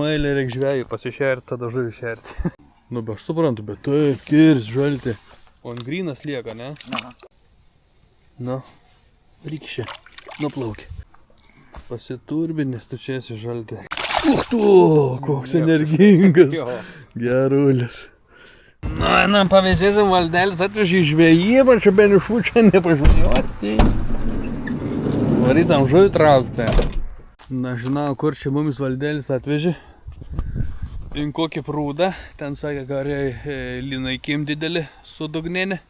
Mailė reikia žvejų pasišerti, tada žuvį šerti. Nu, be aš suprantu, bet taip, kirs, žalti. O ant grynas lieka, ne? Aha. Nu, rykšė, nuplaukė. Pasiturbinės, tu čia esi žalti. Tu, koks energingas. Gerulis. Nu, einam pavėsėsim, Valdelis atvežė į žvejybą, čia benišų čia nepažvejoti. Varytam žuvį traukti. Na, žinau, kur čia mumis Valdelis atvežė. In kokį prūdą. Ten sakė, kariai linaikim didelį su dugnėne.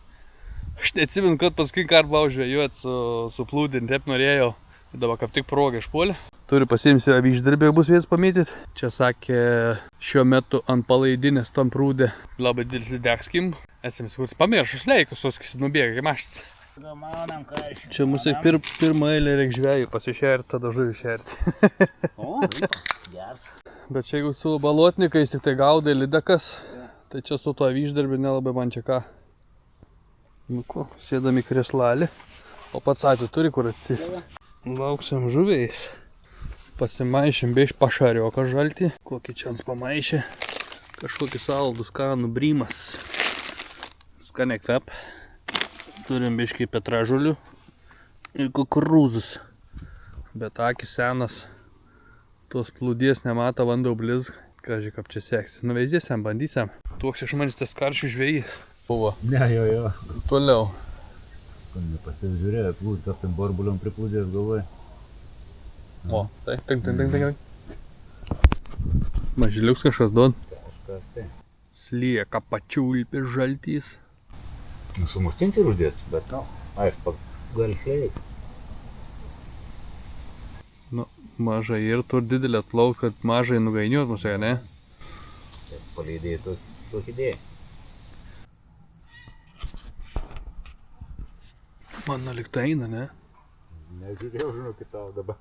Aš neatsimenu, kad paskui karbą žvejot su plūdint, taip norėjau. Dabar kaip tik progą išpuolė. Turi pasiimsi avyždarbį, bus vietas pamėtyt. Čia sakė, šiuo metu ant palaidinės tam prūdė labai didelis degskim. Esame skurs pamiršus leikus, oskis nubėga, kaip maštas. Čia mūsų pirmą eilę reikia žvejų pasišerti, tada žuvį šerti. O, geras. Bet čia jeigu su balotnikais tik tai gaudai lydekas, tai čia su to avyždarbį nelabai man čia ką. Nu ko, sėdam į kreslalį, o pats atveju turi kur atsisėsti. Lauksim žuviais. Pasimaišim bei iš pašarioką žaltį. Kokį čia ant pamaišė. Kažkokį saldų skanų brymas. Skaniai kvep. Turim biškį petražulių ir kukurūzus. Bet akis senas. Tos plūdies nemato, vandau blizg. Kažkai kaip čia seksis. Nuveizėsim, bandysim. Toks iš manis tas karšių žvejys. Buvo. Ne, jo. Toliau. Pasižiūrėjo, plūdį, kad ten barbuliom priplūdės galvoje. O, tai, tink. Mažiliuks kažkas duod. Kažkas tai. Slieka pačiulpis žaltys. Nu, sumuštinsi uždėts, bet, nu, aišku, gali šleik. Nu, mažai ir tur didelį atplauk, kad mažai nugainiuot mūsų, ne? Taip, paleidėjai tokį idėją. Man nalikta eina, ne? Nežiūrėjau, žinokit, tau dabar.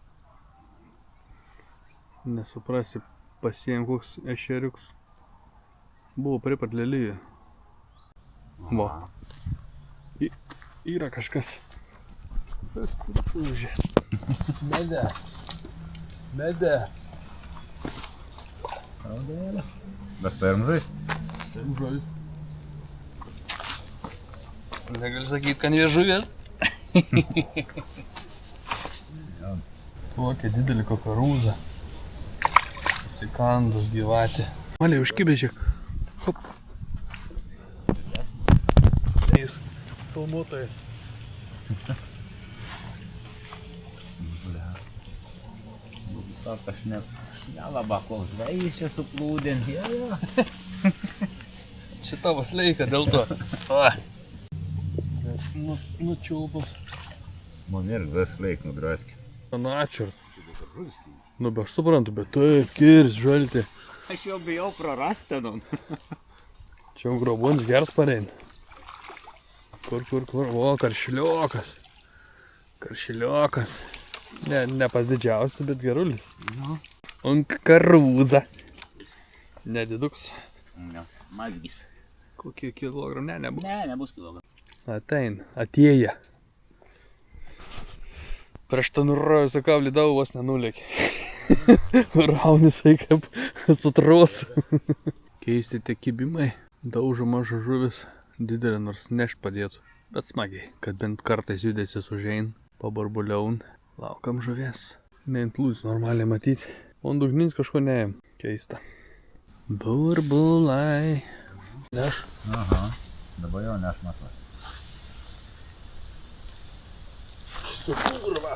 Nesuprasi, pasiėm koks ešeriuks. Buvo prie pat lelyje. Va. Yra kažkas. Užė. Medė. Bet paėm žais? Žuvis. Negali sakyt, kad nėra žuvies. Tokia didelį kukurūzą. Pasikandus gyvatė. Maliai užkibėžiak. Hop. Jis filmuotojas. Sako, aš nelaba, kol žvejys čia suplūdint. Čia tavo sleika dėl to. Nučiulpus. Man ir gas sleik nudraskė. Nu, ačiū. Nu, be aš suprantu, bet taip, kirs, žalti. Aš jau bijau prarasti, nu. Čia grobuonis geras parein. Kur. O, karšiliokas. Ne pas didžiausias, bet gerulis. Un karūza. Nediduks. Ne, mazgis. Kokie kilogramų? Ne, nebus. Ne, nebus kilogramų. Atein, atėję. Prieš tą nurojusą kablį dauvas nenulėkė. Raunisai kaip sutros. Keisti tie kibimai. Daužo maža žuvis. Didelė nors neš padėtų. Bet smagiai, kad bent kartais judėsis užein. Pabarbuliaun. Laukam žuvies. Neint plūdis normaliai matyti. O dugnins kažko neėm. Keista. Burbulai. Neš. Aha. Dabar jau neš matos. Kurva.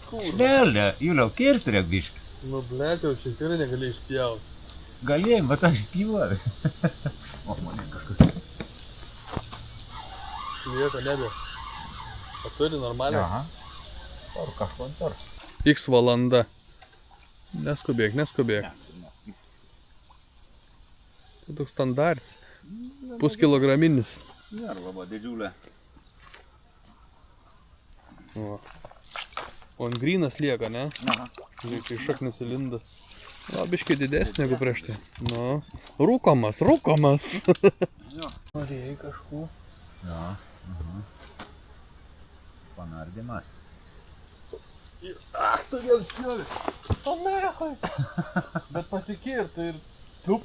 Švelė, Juliau, kirsti reik biškį. Nu, blėt, jau čia tikrai negali išpjauti. Galėjim, bet aš spyvuoju. O, man kažkas. Lieka nebe. O turi normaliai? Aha. Ar kažko ant ar. X valanda. Neskubėk. Tai toks standartis. Puskilograminis. Nėra labai didžiulė. O ant grynas lieka, ne? Aha. Lieka iš šaknis įlinda. O, biškai didesnė negu prieš tai. Nu, rūkomas. Norėjai kažkų. Jo. Panardymas. Ach, tu vėl šiovi. O mechai. Bet pasikirtų ir tup.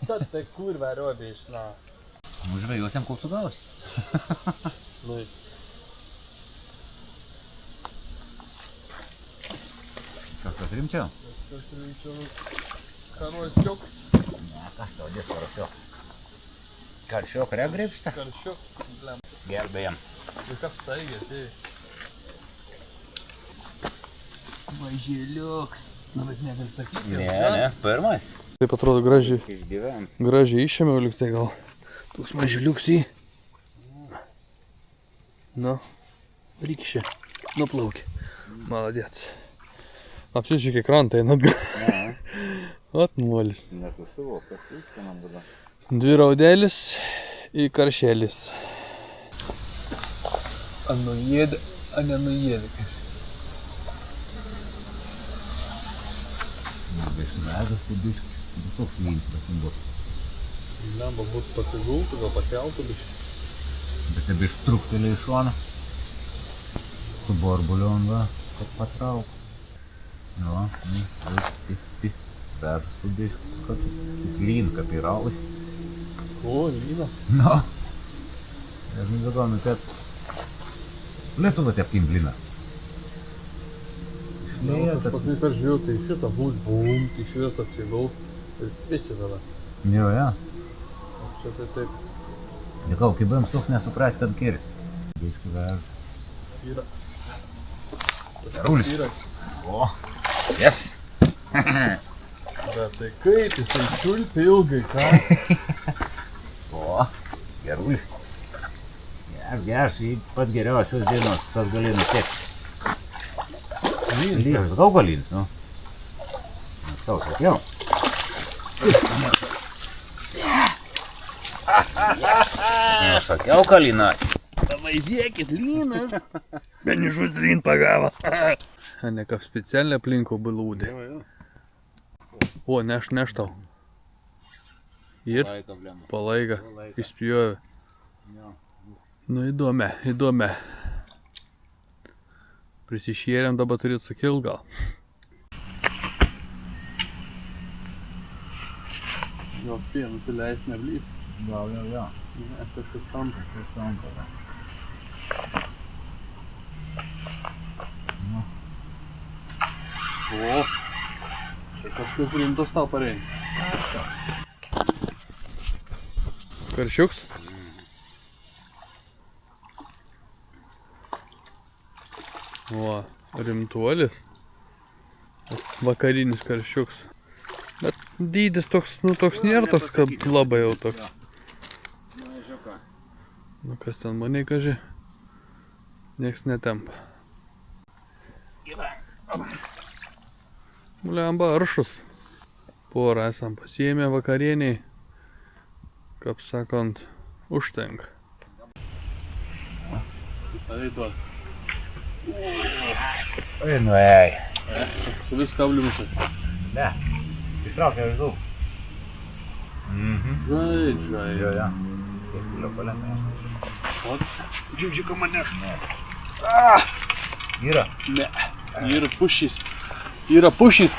Tai kurva robė išna. Nu, žvejosiam, kol sugausi. Nu. Kažkas rimčiau? Kažkas rimčiau. Karosiuks. Ne, kas tau dės karosiuk? Karšiuk regripštą? Karšiuks. Blem. Gelbėjam. Ir kas staigė, tai. Mažėliuks. Na, bet negali sakyti. Ne, pirmas. Taip atrodo gražiai. Išgyvens. Gražiai išėmiau liks tai gal. Toks mažyliuks į. Nu, rykšė. Nuplaukė. Maladėts. Apsižiūrėk krantą einat gal. Ot nuolis. Nesusivok, kas vyksta man dabar. 2 raudelis į karšėlis. A nuėdė, a nenuėdė. Bišk medus, tai bišk toks lynis prasimbuot. Lemba būtų pasigultų, gal pakeltų biškį. Bet tai bišk truktelė iš šoną. Su borbulion va, kad patrauk. Nu, pis, persų bišk, kad lyn kapiraus. O, lyna. Nu. Я же не загал, опять. Лето тепким блина. Paskui per žvėjau, tai šitą bum, tai šitą apsigaus. Ir kviečiu tada. Jo, ja. O šitą taip. Dėkau, kai buvim toks nesuprast, kad kirs. Biškai vež. Yra. Gerulis. Yra. O, yes. Bet tai kaip jisai čiulpia ilgai, ką? O, gerulis. Gerš, pats geriausias šios dienos, tas gali nusiekti. Lynas, daug galins, nu. Nes tau sakiau. Sakiau, kalinat. Pavaizėkit, lynas. Benižus lyn pagavo. Ne kaip specialiai aplinko balūdė. O, neš tau. Ir palaika, išspjovė. Nu, įdomi. Prisišėrėm, dabar turėtų sukilt gal. Gal spėjo nusileist neblys. Gal, jo. Ne, kažkas tampa. O, čia kažkas rimtas tau pareina. Karšiuks? O, rimtuolis. Vakarinis karšiuks. Bet dydis toks, nu toks nėra toks, kad labai jau toks. Nu kas ten maniai kaži? Nieks netempa. Lemba aršus. Porą esam pasiėmę vakarieniai. Kaip sakant, užtenka. Tai duos. Oi, nu ei. Su vis kablimusas. Ne, ištraukia iš daug. Žai. Jo, ja. Kiek palėmė. Ot, džiūdžiuka mane. Yra? Ne, yra pušys. Yra pušys.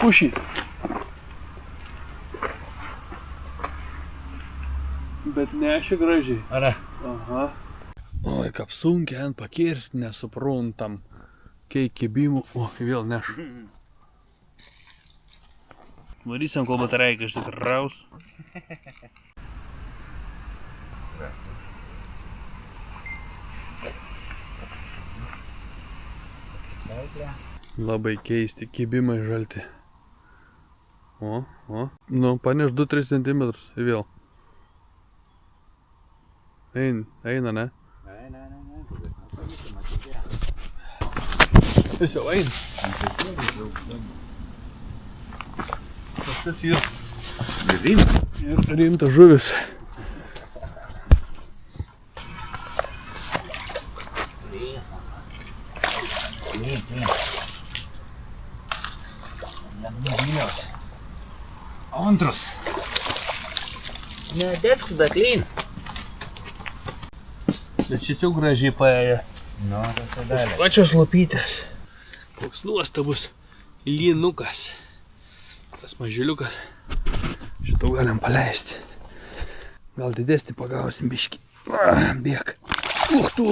Bet neši gražiai. Are? Aha. Oi, kaip sunkiai ant pakirst, nesuprantam. Kei kibimų. O, vėl neš. Varysiam, kol bataraiką išsikraus. Labai keisti kibimai žalti. O. Nu, paneš 2-3 cm ir vėl. Eina, ne? Ne. Jis jau eina. Tas yra. Ir rimtas žuvis. Antrus. Nedėks, bet lyn. Bet šit jau gražiai paėjo. Nu, tas dalė. Pačios lopytės. Koks nuostabus lynukas. Tas mažiliukas. Šitą galim paleisti. Gal didesnį pagausim biškį. Bėk. Tu,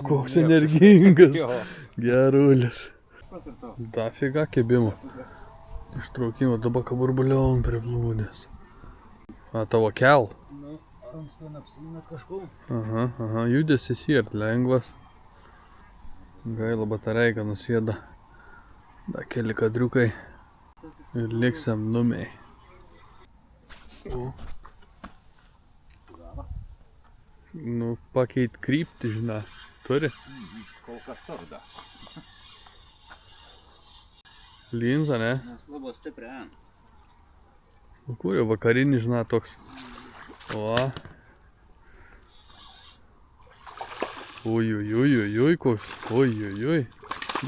koks energingas. Gerulis. Dafiga kibimo. Ištraukimo dabar kaburbuliom priplūdės. Tavo kel? Nu, anksto apsiminat kažko. Aha, judesys ir lengvas. Gaila batareika nusėda. Da keli kadriukai. Ir liksam numiai. Nu, pakeit kryptį, žinai. Turi? Kol kas torda. Linza, ne? Nes labai stipriai. Kur jau vakarinį, žinai, toks. O. Oi, koks. Oi.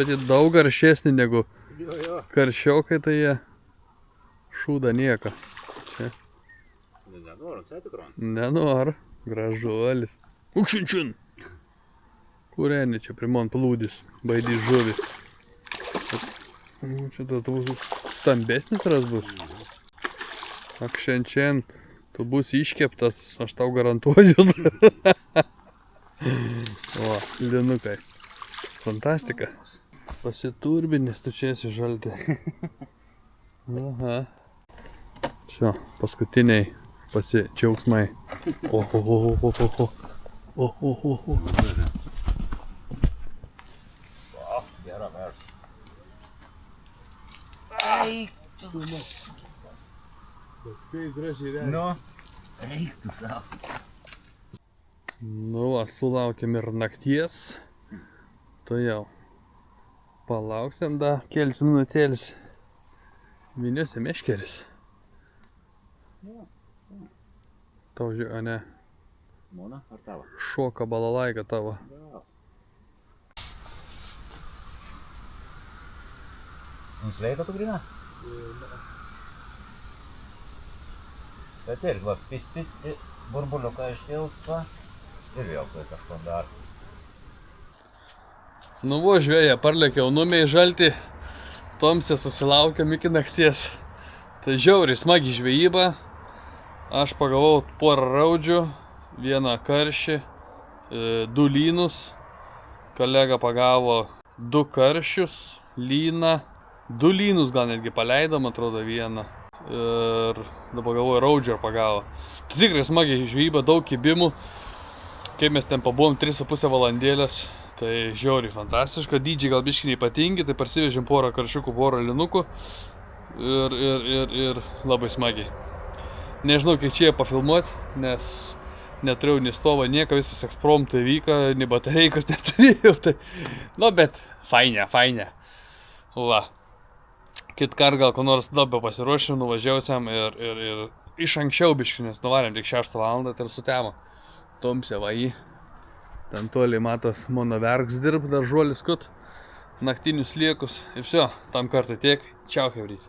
Bet jie daug garšesnį negu karšiokai, tai jie šūda nieka. Čia. Nenoriu, tai tikrai. Nenor. Gražuolis. Ukšinčin. Kur eini čia primon plūdis. Baidys žuvį. Čia tavo stambesnis ras bus. Ak šiandien tu bus iškeptas, aš tau garantuoju. O, linukai. Fantastika. Pasiturbinis, tu čia esi žalti. Aha. Šio, paskutiniai pasidžiaugsmai. Oho. Gera vers. Eik tu. Kaip gražiai reikia. Nu, eik tu savo. Nu, sulaukėm ir nakties. Tai jau. Palauksim da kelis minutėlis. Viniuose meškeris. Tau žiūrė, ne? Mona, ar tavo? Šoka balalaika tavo. Nusveika tu grina? Bet ir, va, pisti burbuliuką ištilsta ir vėl tai kažko dar. Nu, vo žvėja, parlėkiau numiai žalti. Tomse susilaukėm iki nakties. Tai žiauriai smagi žvejyba. Aš pagavau porą raudžių, vieną karšį, 2 lynus. Kolega pagavo 2 karšius, lyną. 2 lynus gal netgi paleidom, atrodo vieną. Ir dabar galvoju, raudžių ar pagavo. Tai tikrai smagi žvejyba, daug kibimų. Kaip mes ten pabuvom 3,5 valandėlės. Tai žiauriai fantastiška. Dydžiai gal biškiniai ypatingi, tai parsivežėm porą karšiukų, porą lynukų. Ir labai smagiai. Nežinau, kiek čia pafilmuoti, nes neturėjau nei stovo, nieko, visas ekspromtų įvyko, nei batareikos neturėjau. Tai... Nu, bet fainė. Va. Kitkart gal ko nors dabar pasiruošim, nuvažiausiam ir iš anksčiau biškį, nes nuvarėm tik 6 valandą, tai ir sutemo. Tomse va jį. Ten toliai matos mano verks dirb, daržuolis kut, naktinius liekus. Ir viso, tam kartą tiek. Čiau, hebryt.